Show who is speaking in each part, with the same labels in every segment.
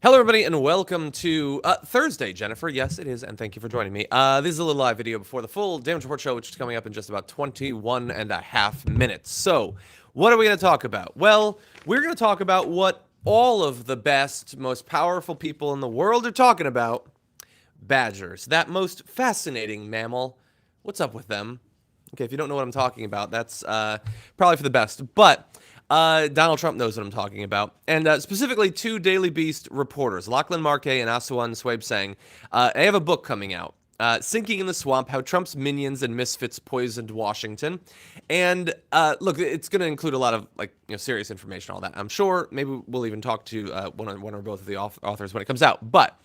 Speaker 1: Hello, everybody, and welcome to Thursday, Jennifer. Yes, it is, and thank you for joining me. This is a little live video before the full Damage Report show, which is coming up in just about 21 and a half minutes. So, what are we going to talk about? Well, we're going to talk about what all of the best, most powerful people in the world are talking about. Badgers, that most fascinating mammal. What's up with them? Okay, if you don't know what I'm talking about, that's probably for the best. But Donald Trump knows what I'm talking about. And specifically, two Daily Beast reporters, Lachlan Markay and Aswan Swabesang, they have a book coming out. Sinking in the Swamp, How Trump's Minions and Misfits Poisoned Washington. And look, it's going to include a lot of serious information, all that. I'm sure maybe we'll even talk to one or both of the authors when it comes out. But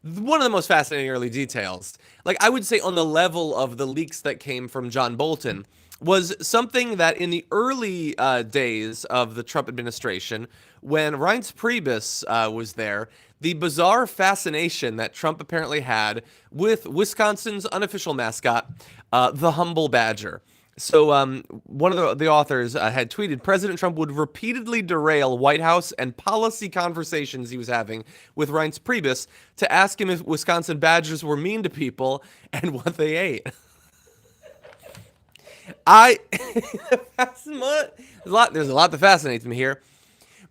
Speaker 1: one of the most fascinating early details, I would say on the level of the leaks that came from John Bolton, was something that in the early days of the Trump administration, when Reince Priebus was there, the bizarre fascination that Trump apparently had with Wisconsin's unofficial mascot, the humble badger. So one of the authors had tweeted, President Trump would repeatedly derail White House and policy conversations he was having with Reince Priebus to ask him if Wisconsin badgers were mean to people and what they ate. There's a lot that fascinates me here.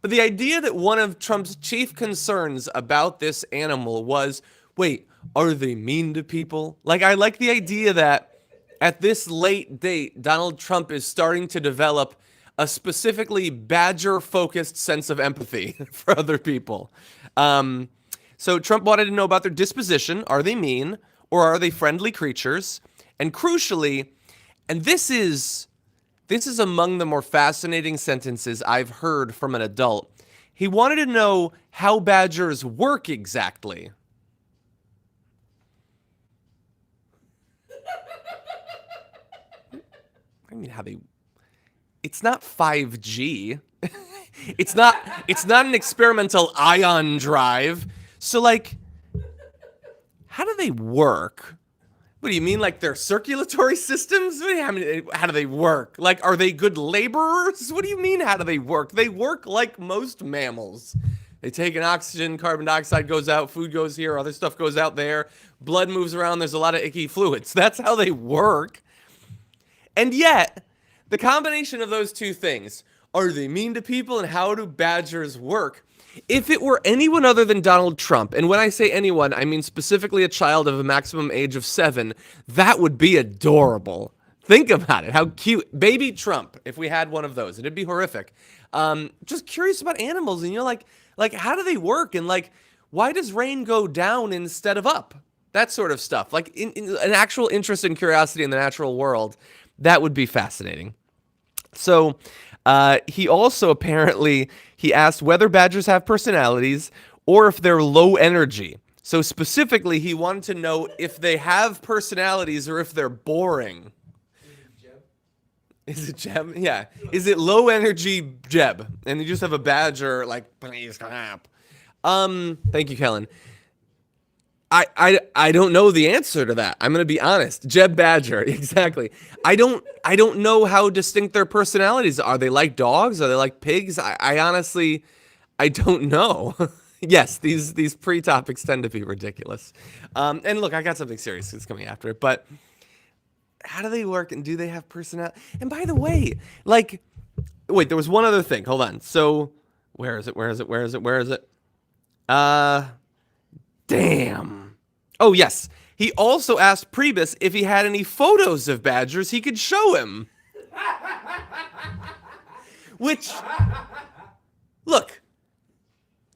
Speaker 1: But the idea that one of Trump's chief concerns about this animal was, wait, are they mean to people? I like the idea that at this late date, Donald Trump is starting to develop a specifically badger-focused sense of empathy for other people. So Trump wanted to know about their disposition. Are they mean, or are they friendly creatures? And crucially, and this is among the more fascinating sentences I've heard from an adult, he wanted to know how badgers work exactly. I mean, it's not 5G. It's not an experimental ion drive. So how do they work? What do you mean, their circulatory systems? How do they work? Are they good laborers? What do you mean, how do they work? They work like most mammals. They take in oxygen, carbon dioxide goes out, food goes here, other stuff goes out there, blood moves around, there's a lot of icky fluids. That's how they work. And yet, the combination of those two things, are they mean to people and how do badgers work? If it were anyone other than Donald Trump, and when I say anyone, I mean specifically a child of a maximum age of 7, that would be adorable. Think about it. How cute. Baby Trump, if we had one of those. It'd be horrific. Just curious about animals, and how do they work? And why does rain go down instead of up? That sort of stuff. In an actual interest and curiosity in the natural world, that would be fascinating. So he also apparently, he asked whether badgers have personalities or if they're low energy. So specifically, he wanted to know if they have personalities or if they're boring. Is it Jeb? Yeah. Is it low energy Jeb? And you just have a badger please clap. Thank you, Kellen. I don't know the answer to that. I'm gonna be honest. Jeb Badger, exactly. I don't know how distinct their personalities are. Are they like dogs? Are they like pigs? I honestly, I don't know. Yes, these pre-topics tend to be ridiculous. And look, I got something serious that's coming after it. But how do they work? And do they have personality? And by the way, wait, there was one other thing. Hold on. So where is it? Damn. Oh, yes. He also asked Priebus if he had any photos of badgers he could show him. Which, look,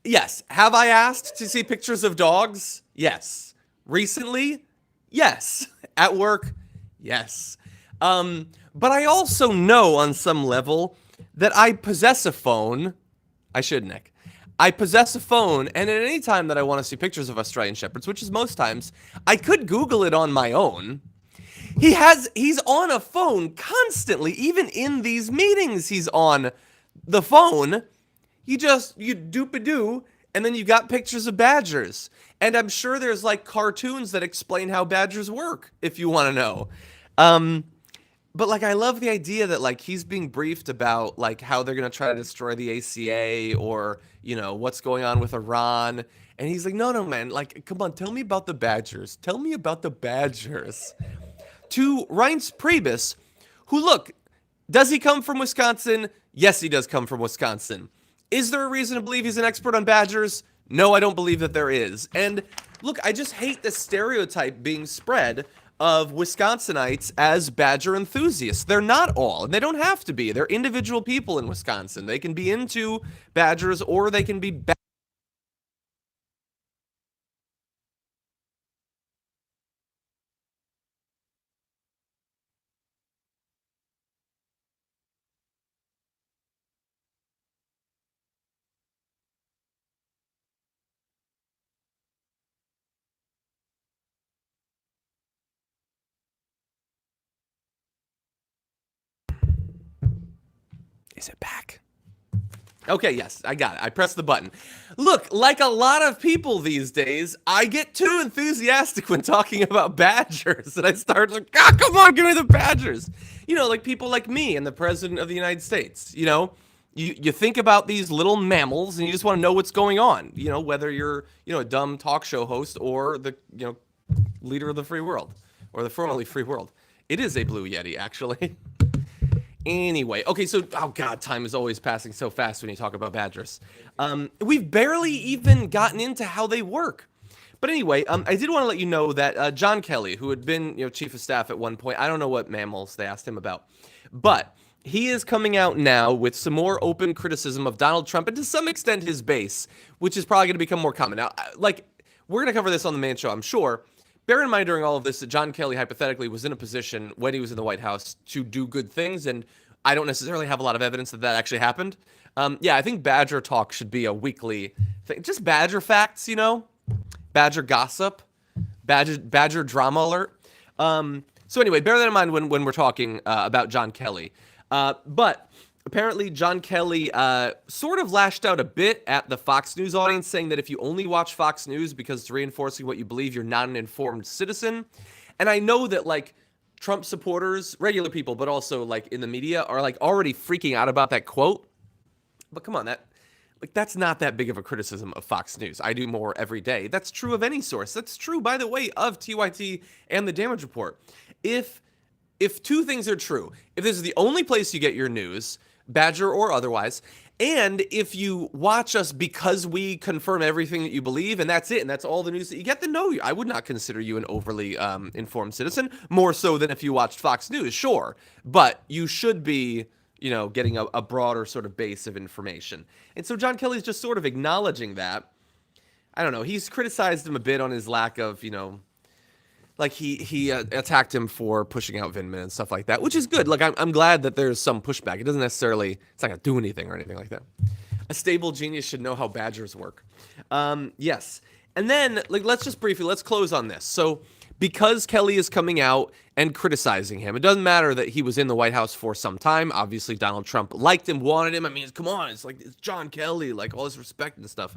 Speaker 1: yes. Have I asked to see pictures of dogs? Yes. Recently? Yes. At work? Yes. But I also know on some level that I possess a phone. I should, Nick. I possess a phone, and at any time that I want to see pictures of Australian Shepherds, which is most times, I could Google it on my own. He's on a phone constantly, even in these meetings, he's on the phone. You doop-a-doo, and then you got pictures of badgers. And I'm sure there's cartoons that explain how badgers work, if you want to know. But like, I love the idea that like he's being briefed about like how they're gonna try to destroy the ACA, or what's going on with Iran, and he's like, no, no, man, like, come on, tell me about the Badgers. Tell me about the Badgers. To Reince Priebus, who, look, does he come from Wisconsin? Yes, he does come from Wisconsin. Is there a reason to believe he's an expert on Badgers? No, I don't believe that there is. And look, I just hate the stereotype being spread of Wisconsinites as Badger enthusiasts. They're not all, and they don't have to be. They're individual people in Wisconsin. They can be into Badgers, or they can be Is it back? Okay, yes, I got it. I pressed the button. Look, like a lot of people these days, I get too enthusiastic when talking about Badgers, and I start like, ah, come on, give me the Badgers. Like people like me and the President of the United States. You think about these little mammals, and you just want to know what's going on. Whether you're a dumb talk show host, or the leader of the free world, or the formerly free world. It is a blue Yeti, actually. Anyway, okay, so, oh god, time is always passing so fast when you talk about Badgers. We've barely even gotten into how they work. But anyway, I did want to let you know that John Kelly, who had been, chief of staff at one point, I don't know what mammals they asked him about, but he is coming out now with some more open criticism of Donald Trump, and to some extent his base, which is probably going to become more common. Now, like, we're going to cover this on the main show, I'm sure. Bear in mind during all of this that John Kelly hypothetically was in a position when he was in the White House to do good things, and I don't necessarily have a lot of evidence that that actually happened. Yeah, I think Badger Talk should be a weekly thing. Just Badger facts, Badger gossip, Badger drama alert. So anyway, bear that in mind when we're talking about John Kelly. But apparently John Kelly sort of lashed out a bit at the Fox News audience, saying that if you only watch Fox News because it's reinforcing what you believe, you're not an informed citizen. And I know that, like, Trump supporters, regular people, but also, like, in the media, are, like, already freaking out about that quote. But come on, that's not that big of a criticism of Fox News. I do more every day. That's true of any source. That's true, by the way, of TYT and the Damage Report. If two things are true, if this is the only place you get your news, Badger or otherwise, and if you watch us because we confirm everything that you believe, and that's it, and that's all the news that you get, then no, I would not consider you an overly informed citizen, more so than if you watched Fox News, sure. But you should be, getting a broader sort of base of information. And so John Kelly's just sort of acknowledging that. I don't know, he's criticized him a bit on his lack of, like he attacked him for pushing out Vindman and stuff like that, which is good. Like, I'm glad that there's some pushback. It doesn't necessarily, it's not gonna do anything or anything like that. A stable genius should know how Badgers work. Yes. And then, like, let's close on this. So because Kelly is coming out and criticizing him, it doesn't matter that he was in the White House for some time. Obviously, Donald Trump liked him, wanted him. I mean, come on, it's John Kelly, like, all this respect and stuff.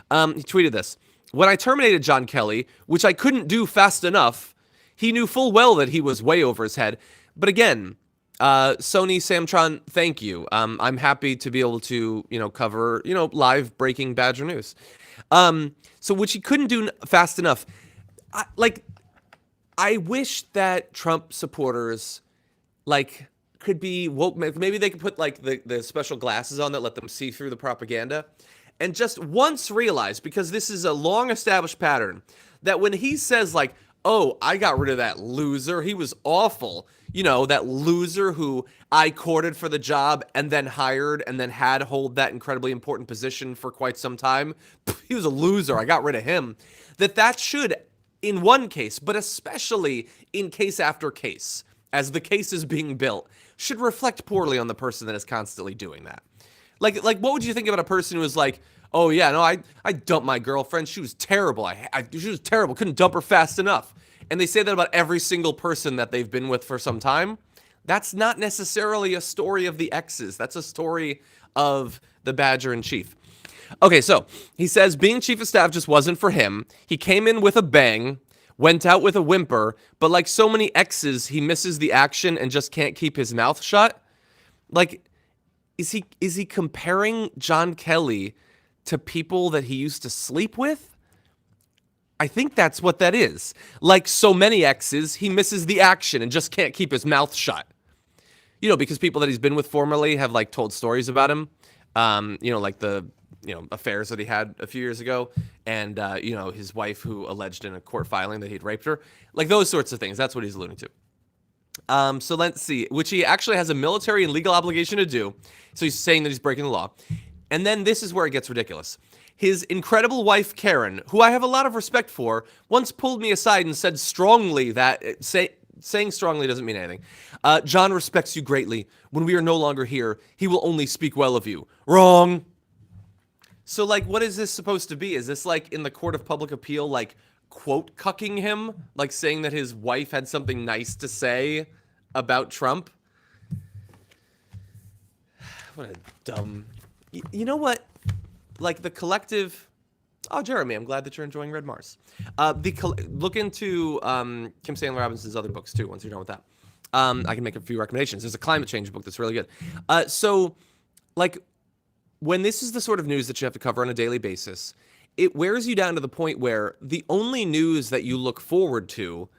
Speaker 1: He tweeted this. When I terminated John Kelly, which I couldn't do fast enough, he knew full well that he was way over his head. But again, Sony Samtron, thank you. I'm happy to be able to, cover, live breaking Badger news. So which he couldn't do fast enough. I wish that Trump supporters, like, could be woke. Maybe they could put, like, the special glasses on that let them see through the propaganda. And just once realize, because this is a long established pattern, that when he says, like, oh, I got rid of that loser, he was awful, that loser who I courted for the job and then hired and then had hold that incredibly important position for quite some time, he was a loser, I got rid of him, that should, in one case, but especially in case after case, as the case is being built, should reflect poorly on the person that is constantly doing that. Like, what would you think about a person who was like, oh yeah, no, I dumped my girlfriend. She was terrible. She was terrible. Couldn't dump her fast enough. And they say that about every single person that they've been with for some time. That's not necessarily a story of the exes. That's a story of the Badger in chief. Okay, so he says being chief of staff just wasn't for him. He came in with a bang. went out with a whimper, but like so many exes, he misses the action and just can't keep his mouth shut. Like, is he comparing John Kelly to people that he used to sleep with? I think that's what that is. Like so many exes, he misses the action and just can't keep his mouth shut. You know, because people that he's been with formerly have like told stories about him. You know, like the affairs that he had a few years ago, and you know, his wife who alleged in a court filing that he'd raped her, like those sorts of things. That's what he's alluding to. So let's see, which he actually has a military and legal obligation to do. So he's saying that he's breaking the law. And then this is where it gets ridiculous. His incredible wife, Karen, who I have a lot of respect for, once pulled me aside and said strongly that, saying strongly doesn't mean anything. John respects you greatly. When we are no longer here, he will only speak well of you. Wrong. So, like, what is this supposed to be? Is this, like, in the court of public appeal, like, quote cucking him? Like, saying that his wife had something nice to say about Trump? What a dumb... You know what? Like, the collective... Oh, Jeremy, I'm glad that you're enjoying Red Mars. Look into Kim Stanley Robinson's other books, too, once you're done with that. I can make a few recommendations. There's a climate change book that's really good. So, like, when this is the sort of news that you have to cover on a daily basis, it wears you down to the point where the only news that you look forward to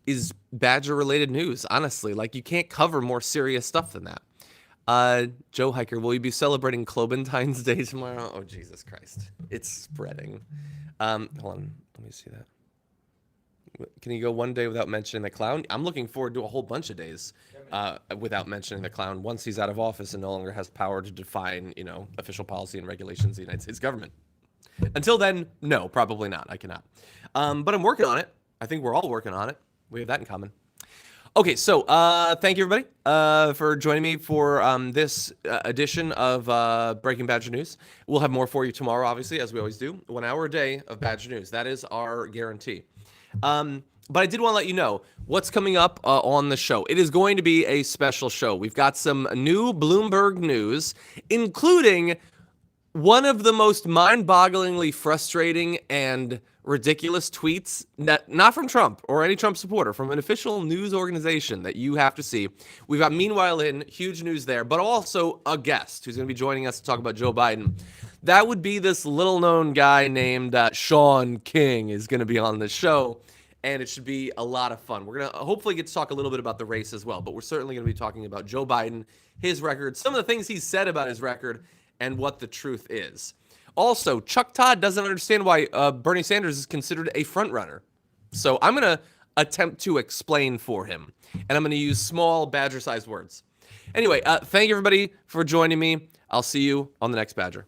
Speaker 1: is Badger-related news, honestly. Like, you can't cover more serious stuff than that. Joe Hiker, will you be celebrating Clobentine's Day tomorrow? Oh, Jesus Christ. It's spreading. Hold on. Let me see that. Can you go one day without mentioning the clown? I'm looking forward to a whole bunch of days without mentioning the clown once he's out of office and no longer has power to define, you know, official policy and regulations of the United States government. Until then, no, probably not. I cannot. But I'm working on it. I think we're all working on it. We have that in common. Okay, so thank you, everybody, for joining me for this edition of Breaking Badger News. We'll have more for you tomorrow, obviously, as we always do. 1 hour a day of Badger News. That is our guarantee. But I did want to let you know what's coming up on the show. It is going to be a special show. We've got some new Bloomberg news, including one of the most mind-bogglingly frustrating and ridiculous tweets, not from Trump or any Trump supporter, from an official news organization that you have to see. We've got Meanwhile in, huge news there, but also a guest who's going to be joining us to talk about Joe Biden. That would be this little-known guy named Sean King is going to be on the show, and it should be a lot of fun. We're going to hopefully get to talk a little bit about the race as well, but we're certainly going to be talking about Joe Biden, his record, some of the things he's said about his record, and what the truth is. Also, Chuck Todd doesn't understand why Bernie Sanders is considered a frontrunner. So I'm going to attempt to explain for him, and I'm going to use small Badger-sized words. Anyway, thank you, everybody, for joining me. I'll see you on the next Badger.